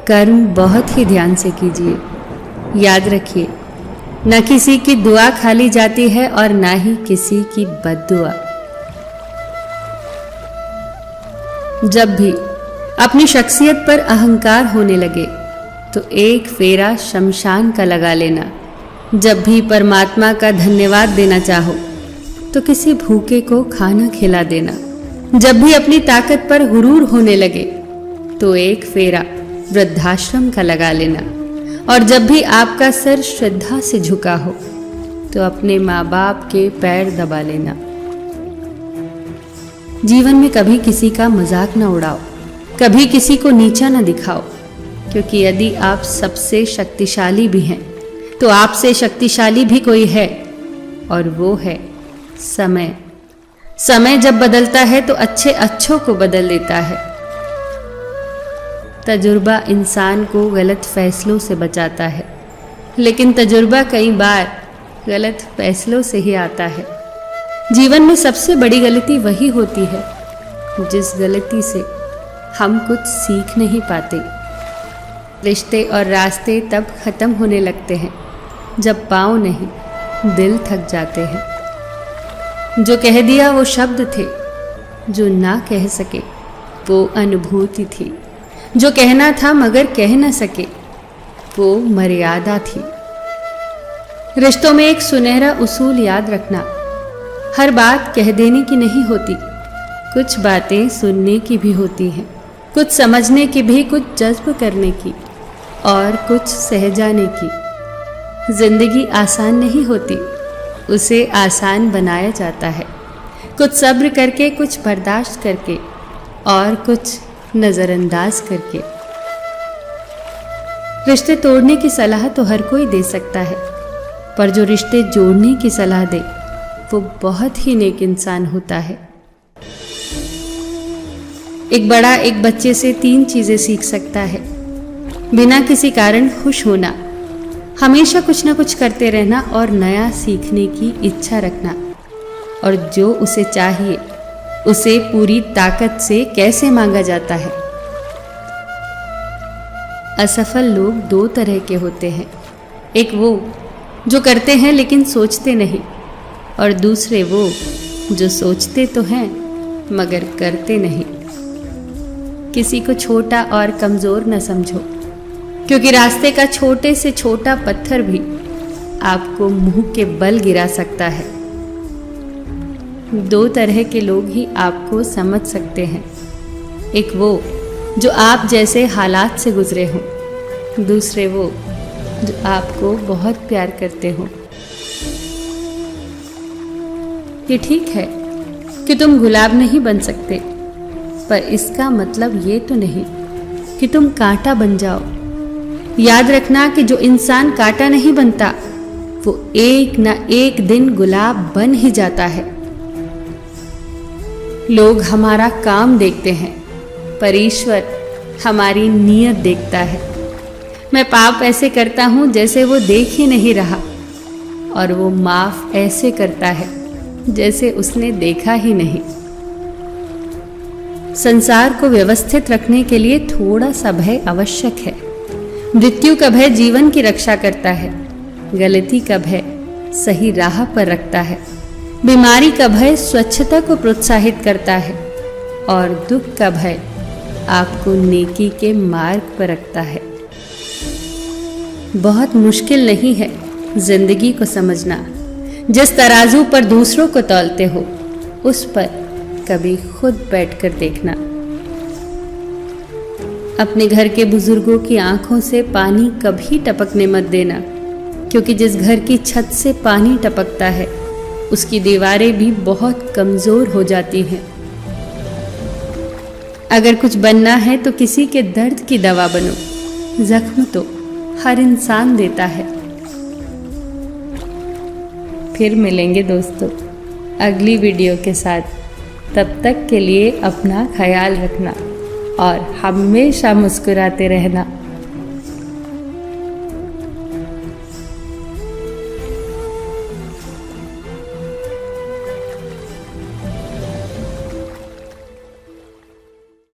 कर्म बहुत ही ध्यान से कीजिए। याद रखिए, न किसी की दुआ खाली जाती है और ना ही किसी की बद्दुआ। जब भी अपनी शख्सियत पर अहंकार होने लगे तो एक फेरा शमशान का लगा लेना। जब भी परमात्मा का धन्यवाद देना चाहो तो किसी भूखे को खाना खिला देना। जब भी अपनी ताकत पर गुरूर होने लगे तो एक फेरा वृद्धाश्रम का लगा लेना। और जब भी आपका सर श्रद्धा से झुका हो तो अपने माँ बाप के पैर दबा लेना। जीवन में कभी किसी का मजाक न उड़ाओ, कभी किसी को नीचा न दिखाओ, क्योंकि यदि आप सबसे शक्तिशाली भी हैं तो आपसे शक्तिशाली भी कोई है, और वो है समय। समय जब बदलता है तो अच्छे अच्छों को बदल देता है। तजुर्बा इंसान को गलत फैसलों से बचाता है, लेकिन तजुर्बा कई बार गलत फैसलों से ही आता है। जीवन में सबसे बड़ी गलती वही होती है जिस गलती से हम कुछ सीख नहीं पाते। रिश्ते और रास्ते तब खत्म होने लगते हैं जब पाँव नहीं दिल थक जाते हैं। जो कह दिया वो शब्द थे, जो ना कह सके वो अनुभूति थी। जो कहना था मगर कह न सके वो मर्यादा थी। रिश्तों में एक सुनहरा उसूल याद रखना, हर बात कह देने की नहीं होती। कुछ बातें सुनने की भी होती हैं, कुछ समझने की भी, कुछ जज्ब करने की और कुछ सह जाने की। जिंदगी आसान नहीं होती, उसे आसान बनाया जाता है। कुछ सब्र करके, कुछ बर्दाश्त करके और कुछ नज़रअंदाज करके। रिश्ते तोड़ने की सलाह तो हर कोई दे सकता है, पर जो रिश्ते जोड़ने की सलाह दे वो बहुत ही नेक इंसान होता है। एक बड़ा एक बच्चे से 3 चीजें सीख सकता है। बिना किसी कारण खुश होना, हमेशा कुछ ना कुछ करते रहना और नया सीखने की इच्छा रखना, और जो उसे चाहिए उसे पूरी ताकत से कैसे मांगा जाता है। असफल लोग 2 तरह के होते हैं, एक वो जो करते हैं लेकिन सोचते नहीं, और दूसरे वो जो सोचते तो हैं मगर करते नहीं। किसी को छोटा और कमज़ोर न समझो, क्योंकि रास्ते का छोटे से छोटा पत्थर भी आपको मुंह के बल गिरा सकता है। 2 तरह के लोग ही आपको समझ सकते हैं, एक वो जो आप जैसे हालात से गुजरे हों, दूसरे वो जो आपको बहुत प्यार करते हों। ये ठीक है कि तुम गुलाब नहीं बन सकते, पर इसका मतलब ये तो नहीं कि तुम कांटा बन जाओ। याद रखना कि जो इंसान कांटा नहीं बनता वो एक ना एक दिन गुलाब बन ही जाता है। लोग हमारा काम देखते हैं, पर ईश्वर हमारी नीयत देखता है। मैं पाप ऐसे करता हूं जैसे वो देख ही नहीं रहा, और वो माफ ऐसे करता है जैसे उसने देखा ही नहीं। संसार को व्यवस्थित रखने के लिए थोड़ा सा भय आवश्यक है। मृत्यु का भय जीवन की रक्षा करता है, गलती का भय सही राह पर रखता है, बीमारी का भय स्वच्छता को प्रोत्साहित करता है, और दुख का भय आपको नेकी के मार्ग पर रखता है। बहुत मुश्किल नहीं है जिंदगी को समझना। जिस तराजू पर दूसरों को तौलते हो उस पर कभी खुद बैठकर देखना। अपने घर के बुजुर्गों की आंखों से पानी कभी टपकने मत देना, क्योंकि जिस घर की छत से पानी टपकता है उसकी दीवारें भी बहुत कमजोर हो जाती हैं। अगर कुछ बनना है तो किसी के दर्द की दवा बनो। जख्म तो हर इंसान देता है। फिर मिलेंगे दोस्तों अगली वीडियो के साथ। तब तक के लिए अपना ख्याल रखना और हमेशा मुस्कुराते रहना।